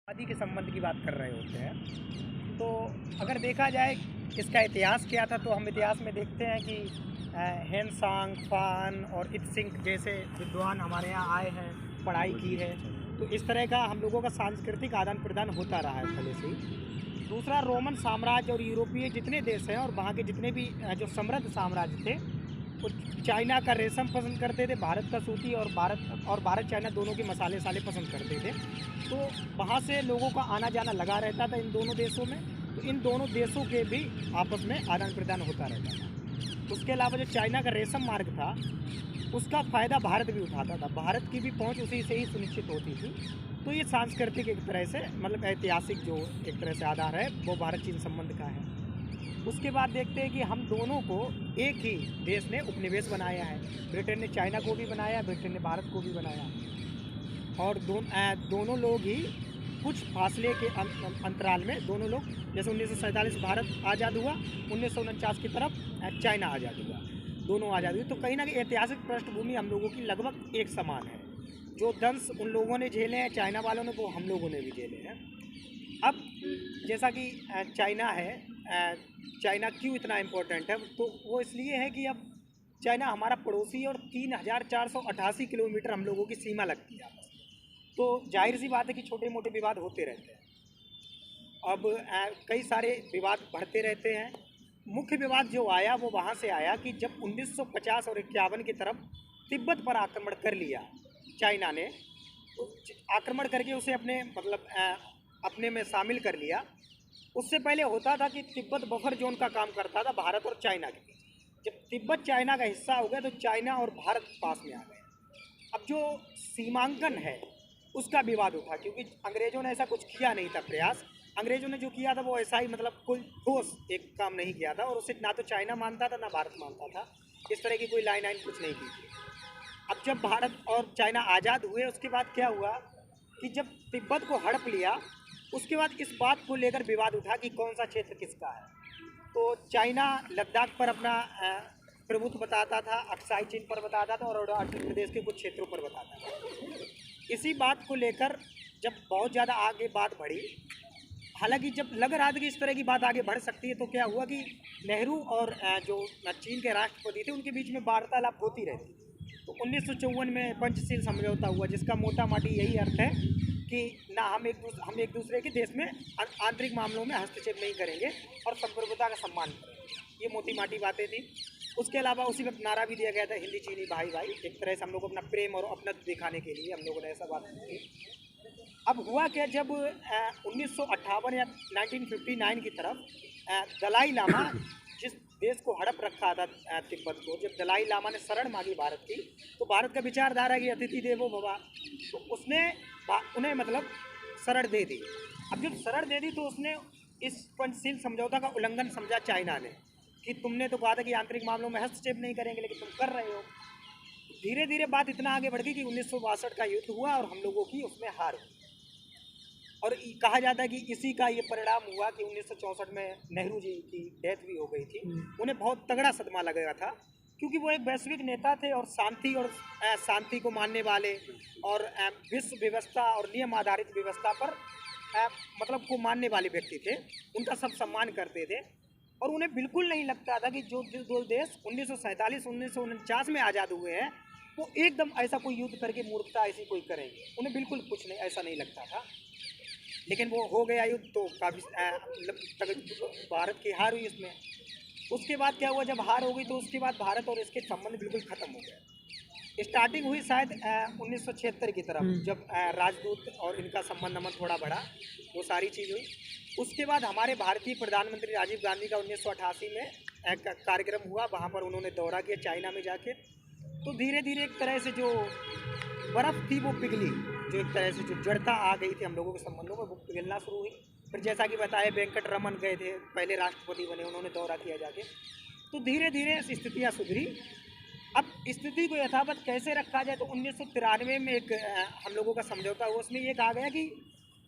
आदि के संबंध की बात कर रहे होते हैं। तो अगर देखा जाए इसका इतिहास क्या था, तो हम इतिहास में देखते हैं कि हेनसांग, फान और इत्सिंग जैसे विद्वान हमारे यहाँ आए हैं, पढ़ाई की है। तो इस तरह का हम लोगों का सांस्कृतिक आदान प्रदान होता रहा है पहले से ही। दूसरा, रोमन साम्राज्य और यूरोपीय जितने देश हैं और वहाँ के जितने भी जो समृद्ध साम्राज्य थे, वो चाइना का रेशम पसंद करते थे, भारत का सूती, और भारत चाइना दोनों के मसाले साले पसंद करते थे। तो वहाँ से लोगों का आना जाना लगा रहता था इन दोनों देशों में। तो इन दोनों देशों के भी आपस में आदान प्रदान होता रहता था। उसके अलावा जो चाइना का रेशम मार्ग था, उसका फ़ायदा भारत भी उठाता था, भारत की भी पहुँच उसी से ही सुनिश्चित होती थी। तो ये सांस्कृतिक एक तरह से, मतलब ऐतिहासिक जो एक तरह से आधार है, वो भारत चीन संबंध का है। उसके बाद देखते हैं कि हम दोनों को एक ही देश ने उपनिवेश बनाया है। ब्रिटेन ने चाइना को भी बनाया, ब्रिटेन ने भारत को भी बनाया, और दोनों लोग ही कुछ फासले के अंतराल में दोनों लोग, जैसे 1947 भारत आज़ाद हुआ, 1949 की तरफ चाइना आज़ाद हुआ, दोनों आज़ाद हुए। तो कहीं ना कहीं ऐतिहासिक पृष्ठभूमि हम लोगों की लगभग एक समान है। जो दंश उन लोगों ने झेले हैं चाइना वालों ने, वो हम लोगों ने भी झेले हैं। अब जैसा कि चाइना है, चाइना क्यों इतना इम्पोर्टेंट है, तो वो इसलिए है कि अब चाइना हमारा पड़ोसी है और 3488 किलोमीटर हम लोगों की सीमा लगती है आपस में। तो जाहिर सी बात है कि छोटे मोटे विवाद होते रहते हैं। अब कई सारे विवाद बढ़ते रहते हैं। मुख्य विवाद जो आया वो वहाँ से आया कि जब 1950 और 51 की तरफ तिब्बत पर आक्रमण कर लिया चाइना ने, तो आक्रमण करके उसे अपने मतलब अपने में शामिल कर लिया। उससे पहले होता था कि तिब्बत बफर जोन का काम करता था भारत और चाइना के बीच। जब तिब्बत चाइना का हिस्सा हो गया तो चाइना और भारत पास में आ गए। अब जो सीमांकन है उसका विवाद उठा, क्योंकि अंग्रेज़ों ने ऐसा कुछ किया नहीं था प्रयास। अंग्रेज़ों ने जो किया था वो ऐसा ही, मतलब कोई ठोस एक काम नहीं किया था, और उसे ना तो चाइना मानता था ना भारत मानता था। इस तरह की कोई लाइन आइन कुछ नहीं की थी। अब जब भारत और चाइना आज़ाद हुए, उसके बाद क्या हुआ कि जब तिब्बत को हड़प लिया, उसके बाद इस बात को लेकर विवाद उठा कि कौन सा क्षेत्र किसका है। तो चाइना लद्दाख पर अपना प्रभुत्व बताता था, अक्साई चीन पर बताता था, और अरुणाचल प्रदेश के कुछ क्षेत्रों पर बताता था। इसी बात को लेकर जब बहुत ज़्यादा आगे बात बढ़ी, हालांकि जब लग रहा था कि इस तरह की बात आगे बढ़ सकती है, तो क्या हुआ कि नेहरू और जो चीन के राष्ट्रपति थे उनके बीच में वार्तालाप होती रहती। तो 1954 में पंचशील समझौता हुआ, जिसका मोटा माटी यही अर्थ है कि ना हम एक दूसरे के देश में आंतरिक मामलों में हस्तक्षेप नहीं करेंगे और संप्रभुता का सम्मान करेंगे। ये मोटी माटी बातें थी। उसके अलावा उसी वक्त नारा भी दिया गया था, हिंदी चीनी भाई भाई। एक तरह से हम लोग अपना प्रेम और अपनत्व दिखाने के लिए हम लोगों ने ऐसा बात की। अब हुआ क्या, जब 1958 या 1959 की तरफ दलाई लामा, जिस देश को हड़प रखा था तिब्बत को, जब दलाई लामा ने शरण मांगी भारत की, तो भारत का विचारधारा की अतिथि देवो भव, तो उसने उन्हें मतलब शरण दे दी। अब जब शरण दे दी तो उसने इस पंचशील समझौता का उल्लंघन समझा चाइना ने, कि तुमने तो कहा था कि आंतरिक मामलों में हस्तक्षेप नहीं करेंगे, लेकिन तुम कर रहे हो। धीरे धीरे बात इतना आगे बढ़ गई कि 1962 का युद्ध हुआ और हम लोगों की उसमें हार हुई। और कहा जाता है कि इसी का ये परिणाम हुआ कि 1964 में नेहरू जी की डेथ भी हो गई थी। उन्हें बहुत तगड़ा सदमा लगेगा था, क्योंकि वो एक वैश्विक नेता थे और शांति को मानने वाले, और विश्व व्यवस्था और नियम आधारित व्यवस्था पर मतलब को मानने वाले व्यक्ति थे। उनका सब सम्मान करते थे, और उन्हें बिल्कुल नहीं लगता था कि जो दो देश 1947 1949 में आज़ाद हुए हैं, वो एकदम ऐसा कोई युद्ध करके मूर्खता ऐसी कोई करेंगे। उन्हें बिल्कुल कुछ नहीं, ऐसा नहीं लगता था। लेकिन वो हो गया युद्ध, तो काफ़ी भारत की हार हुई उसमें। उसके बाद क्या हुआ, जब हार हो गई तो उसके बाद भारत और इसके संबंध बिल्कुल ख़त्म हो गए। स्टार्टिंग हुई शायद 1976 की तरफ, जब राजदूत और इनका संबंध नमन थोड़ा बढ़ा, वो सारी चीज़ हुई। उसके बाद हमारे भारतीय प्रधानमंत्री राजीव गांधी का 1988 में कार्यक्रम हुआ, वहाँ पर उन्होंने दौरा किया चाइना में जाके। तो धीरे धीरे एक तरह से जो बर्फ़ थी वो पिघली, जो एक तरह से जो जड़ता आ गई थी हम लोगों के संबंधों में, वो पिघलना शुरू हुई। फिर जैसा कि बताया, वेंकट रमन गए थे, पहले राष्ट्रपति बने, उन्होंने दौरा किया जाके। तो धीरे धीरे स्थितियाँ सुधरी। अब स्थिति को यथावत कैसे रखा जाए, तो 1993 में एक हम लोगों का समझौता हुआ, उसमें ये कहा गया कि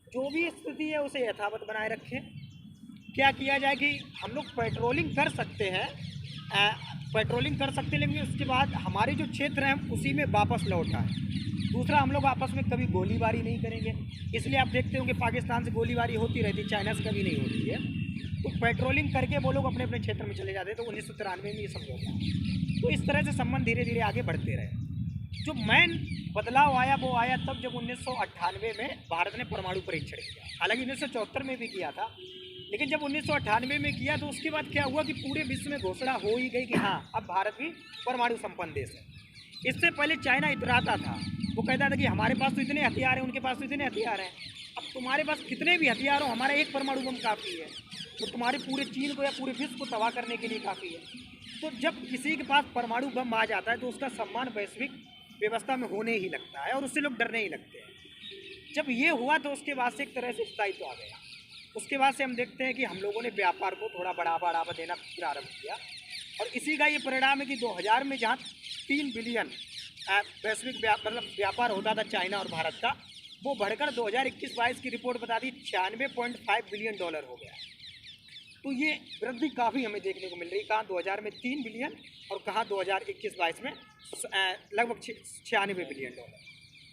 जो भी स्थिति है उसे यथावत बनाए रखें, क्या किया जाए कि हम लोग पेट्रोलिंग कर सकते हैं, पेट्रोलिंग कर सकते हैं, लेकिन उसके बाद हमारे जो क्षेत्र हैं उसी में वापस लौट आए। दूसरा, हम लोग आपस में कभी गोलीबारी नहीं करेंगे, इसलिए आप देखते होंगे पाकिस्तान से गोलीबारी होती रहती है, चाइना से कभी नहीं होती है। तो पेट्रोलिंग करके वो लोग अपने अपने क्षेत्र में चले जाते हैं, तो 1993 में ये सब होता है। तो इस तरह से संबंध धीरे धीरे आगे बढ़ते रहे। जो मेन बदलाव आया वो आया तब जब 1998 में भारत ने परमाणु परीक्षण किया। हालांकि 1974 में भी किया था, लेकिन जब 1998 में किया तो उसके बाद क्या हुआ कि पूरे विश्व में घोषणा हो ही गई कि हाँ, अब भारत भी परमाणु संपन्न देश है। इससे पहले चाइना इतराता था, वो कहता था कि हमारे पास तो इतने हथियार हैं, उनके पास तो इतने हथियार हैं। अब तुम्हारे पास कितने भी हथियार हो, हमारा एक परमाणु बम काफ़ी है, तो तुम्हारे पूरे चीन को या पूरे विश्व को तबाह करने के लिए काफ़ी है। तो जब किसी के पास परमाणु बम आ जाता है तो उसका सम्मान वैश्विक व्यवस्था में होने ही लगता है और उससे लोग डरने ही लगते हैं। जब ये हुआ तो उसके बाद से एक तरह से स्थायित्व आ गया। उसके बाद से हम देखते हैं कि हम लोगों ने व्यापार को थोड़ा बढ़ावा देना प्रारंभ किया, और इसी का ये परिणाम है कि 2000 में जहाँ 3 बिलियन वैश्विक मतलब व्यापार होता था चाइना और भारत का, वो बढ़कर 2021-22 की रिपोर्ट बता दी $96.5 बिलियन हो गया। तो ये वृद्धि काफ़ी हमें देखने को मिल रही है, कहाँ 2000 में 3 बिलियन और कहाँ 2021-22 में लगभग 96 बिलियन डॉलर।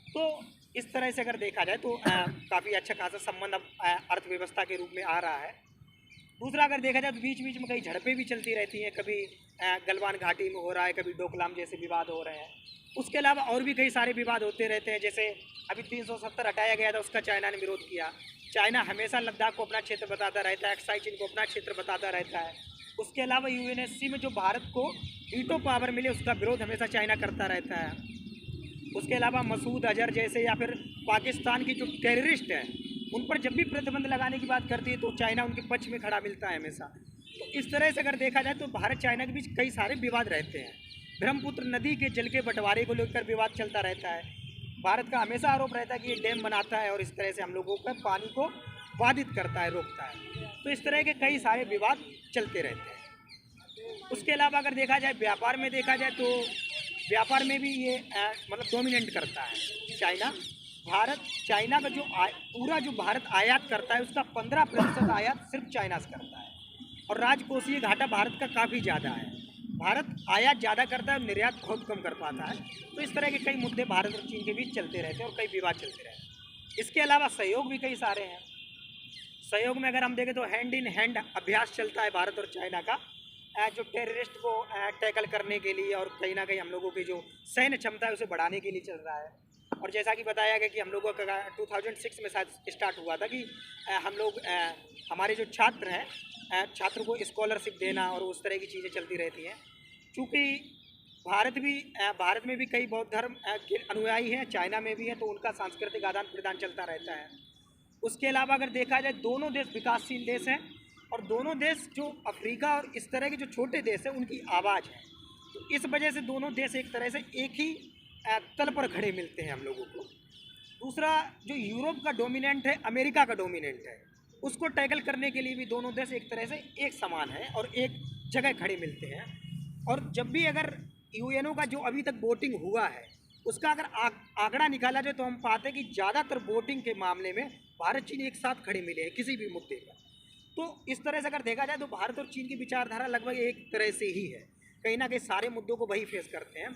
तो इस तरह से अगर देखा जाए तो काफ़ी अच्छा खासा संबंध अब अर्थव्यवस्था के रूप में आ रहा है। दूसरा, अगर देखा जाए तो बीच बीच में कई झड़पें भी चलती रहती हैं, कभी गलवान घाटी में हो रहा है, कभी डोकलाम जैसे विवाद हो रहे हैं। उसके अलावा और भी कई सारे विवाद होते रहते हैं, जैसे अभी 370 हटाया गया था, उसका चाइना ने विरोध किया। चाइना हमेशा लद्दाख को अपना क्षेत्र बताता रहता है, एक्साई चीन को अपना क्षेत्र बताता रहता है। उसके अलावा यूएनएससी में जो भारत को वीटो पावर मिले उसका विरोध हमेशा चाइना करता रहता है। उसके अलावा मसूद अजहर जैसे या फिर पाकिस्तान की जो टेररिस्ट हैं उन पर जब भी प्रतिबंध लगाने की बात करती है तो चाइना उनके पक्ष में खड़ा मिलता है हमेशा। तो इस तरह से अगर देखा जाए तो भारत चाइना के बीच कई सारे विवाद रहते हैं। ब्रह्मपुत्र नदी के जल के बंटवारे को लेकर विवाद चलता रहता है। भारत का हमेशा आरोप रहता है कि ये डैम बनाता है और इस तरह से हम लोगों का पानी को बाधित करता है, रोकता है। तो इस तरह के कई सारे विवाद चलते रहते हैं। उसके अलावा अगर देखा जाए व्यापार में देखा जाए तो व्यापार में भी ये मतलब डोमिनेट करता है चाइना। चाइना का जो पूरा जो भारत आयात करता है उसका 15% आयात सिर्फ चाइना से करता है, और राजकोषीय घाटा भारत का काफ़ी ज़्यादा है। भारत आयात ज़्यादा करता है और निर्यात बहुत कम कर पाता है। तो इस तरह के कई मुद्दे भारत और चीन के बीच चलते रहते हैं और कई विवाद चलते रहते हैं। इसके अलावा सहयोग भी कई सारे हैं। सहयोग में अगर हम देखें तो हैंड इन हैंड अभ्यास चलता है भारत और चाइना का, जो टेररिस्ट को टैकल करने के लिए, और कहीं ना कहीं हम लोगों की जो सैन्य क्षमता है उसे बढ़ाने के लिए चल रहा है। और जैसा कि बताया गया कि हम लोगों का 2006 में शायद स्टार्ट हुआ था कि हम लोग हमारे जो छात्र हैं छात्र को स्कॉलरशिप देना और उस तरह की चीज़ें चलती रहती हैं। चूँकि भारत में भी कई बौद्ध धर्म के अनुयायी हैं, चाइना में भी हैं, तो उनका सांस्कृतिक आदान प्रदान चलता रहता है। उसके अलावा अगर देखा जाए दोनों देश विकासशील देश हैं, और दोनों देश जो अफ्रीका और इस तरह के जो छोटे देश हैं उनकी आवाज़ है। तो इस वजह से दोनों देश एक तरह से एक ही तल पर खड़े मिलते हैं हम लोगों को। दूसरा, जो यूरोप का डोमिनेंट है, अमेरिका का डोमिनेंट है, उसको टैकल करने के लिए भी दोनों देश एक तरह से एक समान है और एक जगह खड़े मिलते हैं। और जब भी अगर यूएनओ का जो अभी तक वोटिंग हुआ है उसका अगर आंकड़ा निकाला जाए तो हम पाते हैं कि ज़्यादातर वोटिंग के मामले में भारत चीन एक साथ खड़े मिले हैं किसी भी मुद्दे पर। तो इस तरह से अगर देखा जाए तो भारत और चीन की विचारधारा लगभग एक तरह से ही है, कहीं ना कहीं सारे मुद्दों को वही फेस करते हैं।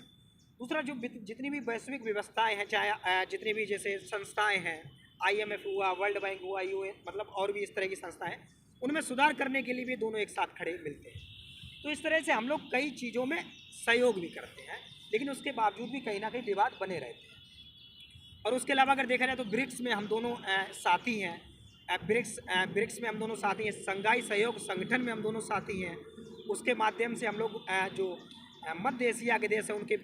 दूसरा, जो जितनी भी वैश्विक व्यवस्थाएं हैं, चाहे जितनी भी जैसे संस्थाएं हैं, IMF हुआ, वर्ल्ड बैंक हुआ, UN, मतलब और भी इस तरह की संस्थाएं, उनमें सुधार करने के लिए भी दोनों एक साथ खड़े मिलते हैं। तो इस तरह से हम लोग कई चीज़ों में सहयोग भी करते हैं, लेकिन उसके बावजूद भी कहीं ना कहीं विवाद बने रहते हैं। और उसके अलावा अगर देखा जाए तो ब्रिक्स में हम दोनों साथी हैं। ब्रिक्स में हम दोनों साथी हैं। संघाई सहयोग संगठन में हम दोनों साथी हैं। उसके माध्यम से हम लोग जो मध्य एशिया के देश हैं उनके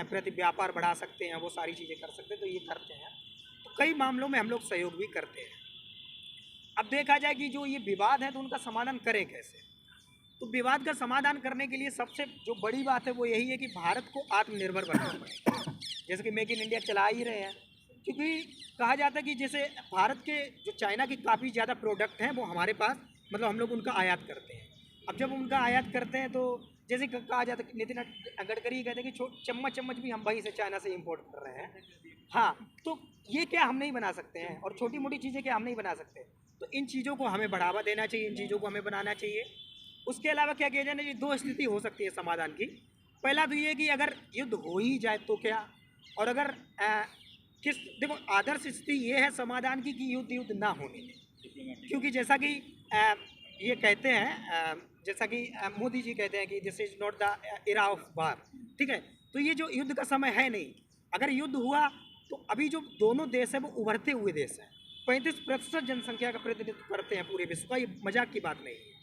प्रति व्यापार बढ़ा सकते हैं, वो सारी चीज़ें कर सकते हैं, तो ये करते हैं। तो कई मामलों में हम लोग सहयोग भी करते हैं। अब देखा जाए कि जो ये विवाद है तो उनका समाधान करें कैसे। तो विवाद का समाधान करने के लिए सबसे जो बड़ी बात है वो यही है कि भारत को आत्मनिर्भर बनाना पड़ेगा, जैसे कि मेक इन इंडिया चला ही रहे हैं। क्योंकि कहा जाता है कि जैसे भारत के जो चाइना की काफ़ी ज़्यादा प्रोडक्ट हैं वो हमारे पास, मतलब हम लोग उनका आयात करते हैं। अब जब उनका आयात करते हैं तो जैसे कहा जाता है, नितिन गडकरी कहते हैं कि चम्मच चम्मच भी हम वहीं से चाइना से इंपोर्ट कर रहे हैं। हाँ, तो ये क्या हम नहीं बना सकते हैं, और छोटी मोटी चीज़ें क्या हम नहीं बना सकते। तो इन चीज़ों को हमें बढ़ावा देना चाहिए, इन चीज़ों को हमें बनाना चाहिए। उसके अलावा क्या किया जाए, दो स्थिति हो सकती है समाधान की। पहला तो ये कि अगर युद्ध हो ही जाए तो क्या, और अगर किस, देखो आदर्श स्थिति ये है समाधान की कि युद्ध ना होने दें, क्योंकि जैसा कि ये कहते हैं, जैसा कि मोदी जी कहते हैं कि this is not the era of war, ठीक है। तो ये जो युद्ध का समय है नहीं, अगर युद्ध हुआ तो अभी जो दोनों देश है वो उभरते हुए देश हैं, 35% जनसंख्या का प्रतिनिधित्व करते हैं पूरे विश्व का, ये मजाक की बात नहीं है।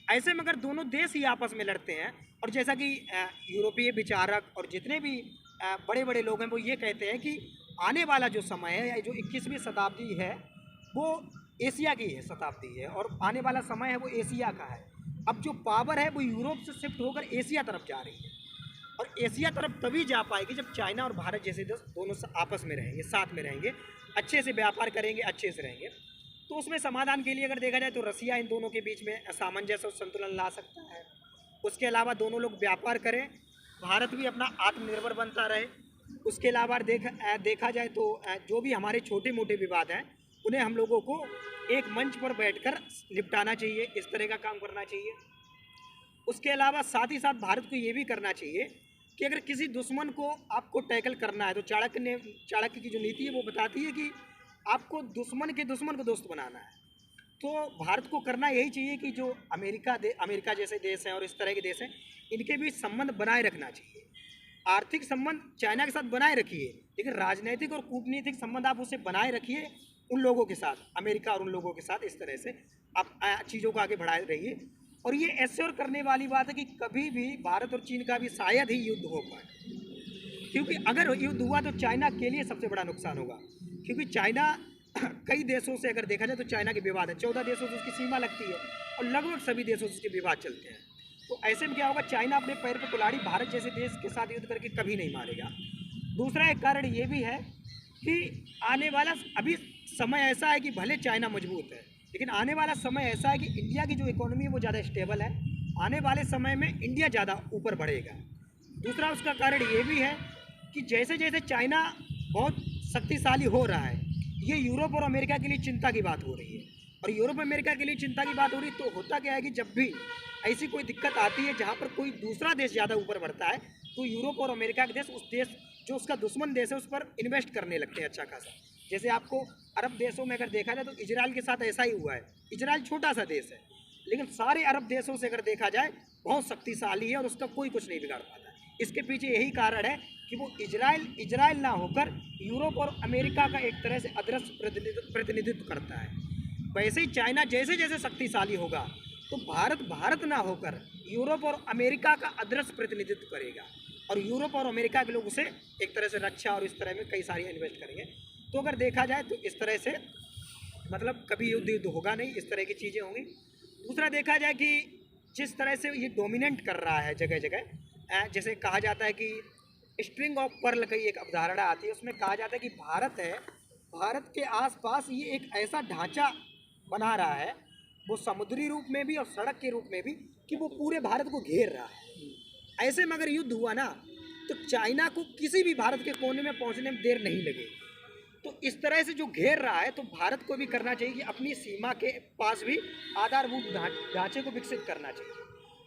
ऐसे में अगर दोनों देश ही आपस में लड़ते हैं, और जैसा कि यूरोपीय विचारक और जितने भी बड़े बड़े लोग हैं वो ये कहते हैं कि आने वाला जो समय है, या जो 21वीं शताब्दी है वो एशिया की है शताब्दी है, और आने वाला समय है वो एशिया का है। अब जो पावर है वो यूरोप से शिफ्ट होकर एशिया तरफ जा रही है, और एशिया तरफ तभी जा पाएगी जब चाइना और भारत जैसे देश दोनों आपस में रहेंगे, साथ में रहेंगे, अच्छे से व्यापार करेंगे, अच्छे से रहेंगे। तो उसमें समाधान के लिए अगर देखा जाए तो रसिया इन दोनों के बीच में सामंजस्य और संतुलन ला सकता है। उसके अलावा दोनों लोग व्यापार करें, भारत भी अपना आत्मनिर्भर बनता रहे। उसके अलावा देखा जाए तो जो भी हमारे छोटे मोटे विवाद हैं उन्हें हम लोगों को एक मंच पर बैठकर निपटाना चाहिए, इस तरह का काम करना चाहिए। उसके अलावा साथ ही साथ भारत को ये भी करना चाहिए कि अगर किसी दुश्मन को आपको टैकल करना है तो चाणक्य की जो नीति है वो बताती है कि आपको दुश्मन के दुश्मन को दोस्त बनाना है। तो भारत को करना यही चाहिए कि जो अमेरिका जैसे देश हैं और इस तरह के देश हैं, इनके बीच संबंध बनाए रखना चाहिए। आर्थिक संबंध चाइना के साथ बनाए रखिए, लेकिन राजनीतिक और कूटनीतिक संबंध आप उसे बनाए रखिए उन लोगों के साथ, अमेरिका और उन लोगों के साथ। इस तरह से आप चीज़ों को आगे बढ़ाए रहिए। और ये एश्योर करने वाली बात है कि कभी भी भारत और चीन का भी शायद ही युद्ध हो पाए, क्योंकि अगर युद्ध हुआ तो चाइना के लिए सबसे बड़ा नुकसान होगा, क्योंकि चाइना कई देशों से अगर देखा जाए तो चाइना के विवाद है, 14 देशों से उसकी सीमा लगती है और लगभग सभी देशों से उसके विवाद चलते हैं। तो ऐसे में क्या होगा, चाइना अपने पैर पर कुल्हाड़ी भारत जैसे देश के साथ युद्ध करके कभी नहीं मारेगा। दूसरा एक कारण ये भी है कि आने वाला अभी समय ऐसा है कि भले चाइना मजबूत है, लेकिन आने वाला समय ऐसा है कि इंडिया की जो इकोनॉमी है वो ज़्यादा स्टेबल है। आने वाले समय में इंडिया ज़्यादा ऊपर बढ़ेगा। दूसरा उसका कारण ये भी है कि जैसे जैसे चाइना बहुत शक्तिशाली हो रहा है, ये यूरोप और अमेरिका के लिए चिंता की बात हो रही है। और यूरोप अमेरिका के लिए चिंता की बात हो रही है तो होता क्या है कि जब भी ऐसी कोई दिक्कत आती है जहाँ पर कोई दूसरा देश ज़्यादा ऊपर बढ़ता है, तो यूरोप और अमेरिका के देश उस देश जो उसका दुश्मन देश है उस पर इन्वेस्ट करने लगते हैं अच्छा खासा। जैसे आपको अरब देशों में अगर देखा जाए तो इजराइल के साथ ऐसा ही हुआ है। इजराइल छोटा सा देश है, लेकिन सारे अरब देशों से अगर देखा जाए बहुत शक्तिशाली है और उसका कोई कुछ नहीं बिगाड़ पाता। इसके पीछे यही कारण है कि वो इजराइल ना होकर यूरोप और अमेरिका का एक तरह से अदृश्य प्रतिनिधित्व करता है। वैसे ही चाइना जैसे जैसे शक्तिशाली होगा तो भारत ना होकर यूरोप और अमेरिका का अदृश्य प्रतिनिधित्व करेगा, और यूरोप और अमेरिका के लोग उसे एक तरह से रक्षा और इस तरह में कई सारी इन्वेस्ट करेंगे। तो अगर देखा जाए तो इस तरह से मतलब कभी युद्ध होगा नहीं, इस तरह की चीज़ें होंगी। दूसरा देखा जाए कि जिस तरह से ये डोमिनेट कर रहा है जगह जगह, जैसे कहा जाता है कि स्ट्रिंग ऑफ पर्ल की एक अवधारणा आती है, उसमें कहा जाता है कि भारत है, भारत के आसपास ये एक ऐसा ढांचा बना रहा है, वो समुद्री रूप में भी और सड़क के रूप में भी, कि वो पूरे भारत को घेर रहा है। ऐसे में अगर युद्ध हुआ ना तो चाइना को किसी भी भारत के कोने में पहुंचने में देर नहीं लगेगी। तो इस तरह से जो घेर रहा है तो भारत को भी करना चाहिए कि अपनी सीमा के पास भी आधारभूत ढांचे को विकसित करना चाहिए।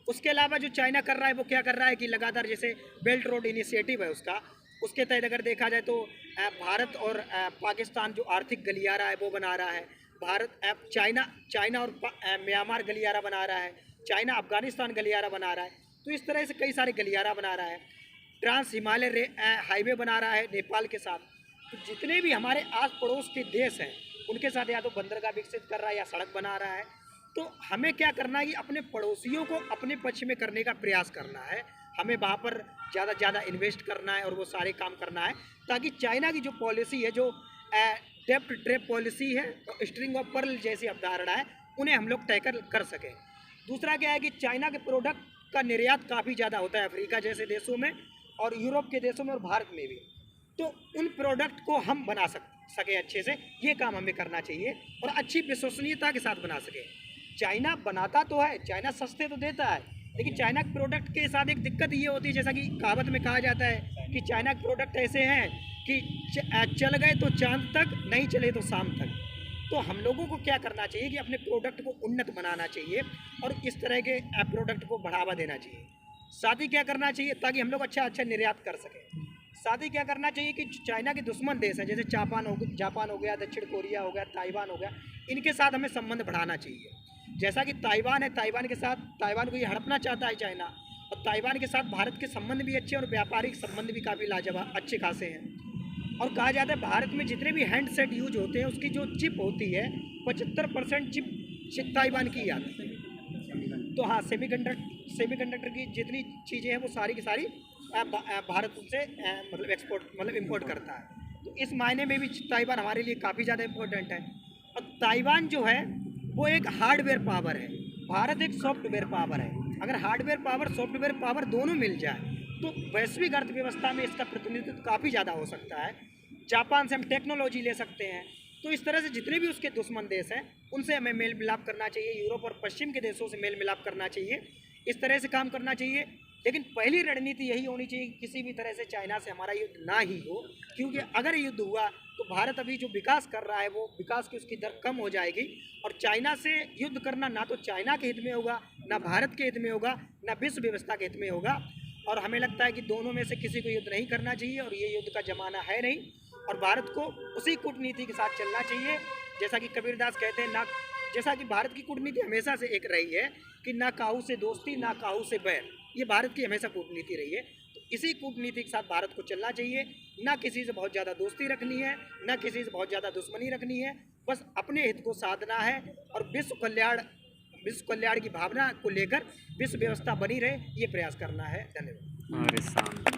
उसके अलावा जो चाइना कर रहा है वो क्या कर रहा है कि लगातार जैसे बेल्ट रोड इनिशिएटिव है उसके तहत अगर देखा जाए तो भारत और पाकिस्तान जो आर्थिक गलियारा है वो बना रहा है। चाइना और म्यांमार गलियारा बना रहा है, चाइना अफगानिस्तान गलियारा बना रहा है। तो इस तरह से कई सारे गलियारा बना रहा है। ट्रांस हिमालय हाईवे बना रहा है नेपाल के साथ। तो जितने भी हमारे आस पड़ोस के देश हैं उनके साथ या तो बंदरगाह विकसित कर रहा है या सड़क बना रहा है। तो हमें क्या करना है कि अपने पड़ोसियों को अपने पक्ष में करने का प्रयास करना है, हमें वहाँ पर ज़्यादा से ज़्यादा इन्वेस्ट करना है और वो सारे काम करना है, ताकि चाइना की जो पॉलिसी है, जो डेप्ट ट्रैप पॉलिसी है, स्ट्रिंग ऑफ पर्ल जैसी अवधारणा है, उन्हें हम लोग टैकल कर सकें। दूसरा क्या है कि चाइना के प्रोडक्ट का निर्यात काफ़ी ज़्यादा होता है अफ्रीका जैसे देशों में और यूरोप के देशों में और भारत में भी। तो उन प्रोडक्ट को हम बना सके अच्छे से, ये काम हमें करना चाहिए और अच्छी विश्वसनीयता के साथ बना सके। चाइना बनाता तो है, चाइना सस्ते तो देता है, लेकिन चाइना के प्रोडक्ट के साथ एक दिक्कत ये होती है, जैसा कि कहावत में कहा जाता है कि चाइना के प्रोडक्ट ऐसे हैं कि चल गए तो चांद तक, नहीं चले तो शाम तक। तो हम लोगों को क्या करना चाहिए कि अपने प्रोडक्ट को उन्नत बनाना चाहिए और इस तरह के प्रोडक्ट को बढ़ावा देना चाहिए। साथ ही क्या करना चाहिए ताकि हम लोग अच्छा निर्यात कर सकें। साथ ही क्या करना चाहिए कि चाइना के दुश्मन देश हैं, जैसे जापान हो गया, दक्षिण कोरिया हो गया, ताइवान हो गया, इनके साथ हमें संबंध बढ़ाना चाहिए। जैसा कि ताइवान है, ताइवान को ये हड़पना चाहता है चाइना, और ताइवान के साथ भारत के संबंध भी अच्छे और व्यापारिक संबंध भी काफ़ी लाजवाब अच्छे खासे हैं। और कहा जाता है भारत में जितने भी हैंडसेट यूज होते हैं उसकी जो चिप होती है 75% चिप ताइवान की आती है। तो हाँ, सेमीकंडक्टर की जितनी चीज़ें हैं वो सारी की सारी भारत से मतलब इम्पोर्ट करता है। तो इस मायने में भी ताइवान हमारे लिए काफ़ी ज़्यादा इम्पोर्टेंट है। और ताइवान जो है वो एक हार्डवेयर पावर है, भारत एक सॉफ्टवेयर पावर है। अगर हार्डवेयर पावर सॉफ्टवेयर पावर दोनों मिल जाए तो वैश्विक अर्थव्यवस्था में इसका प्रतिनिधित्व काफ़ी ज़्यादा हो सकता है। जापान से हम टेक्नोलॉजी ले सकते हैं। तो इस तरह से जितने भी उसके दुश्मन देश हैं उनसे हमें मेल मिलाप करना चाहिए, यूरोप और पश्चिम के देशों से मेल मिलाप करना चाहिए, इस तरह से काम करना चाहिए। लेकिन पहली रणनीति यही होनी चाहिए कि किसी भी तरह से चाइना से हमारा युद्ध ना ही हो, क्योंकि अगर युद्ध हुआ तो भारत अभी जो विकास कर रहा है वो विकास की उसकी दर कम हो जाएगी। और चाइना से युद्ध करना ना तो चाइना के हित में होगा, ना भारत के हित में होगा, ना विश्व व्यवस्था के हित में होगा। और हमें लगता है कि दोनों में से किसी को युद्ध नहीं करना चाहिए, और ये युद्ध का ज़माना है नहीं। और भारत को उसी कूटनीति के साथ चलना चाहिए जैसा कि कबीरदास कहते हैं, ना जैसा कि भारत की कूटनीति हमेशा से एक रही है कि ना काहू से दोस्ती ना काहू से बैर, ये भारत की हमेशा कूटनीति रही है। तो इसी कूटनीति के साथ भारत को चलना चाहिए, ना किसी से बहुत ज़्यादा दोस्ती रखनी है, ना किसी से बहुत ज़्यादा दुश्मनी रखनी है, बस अपने हित को साधना है और विश्व कल्याण की भावना को लेकर विश्व व्यवस्था बनी रहे, ये प्रयास करना है। धन्यवाद।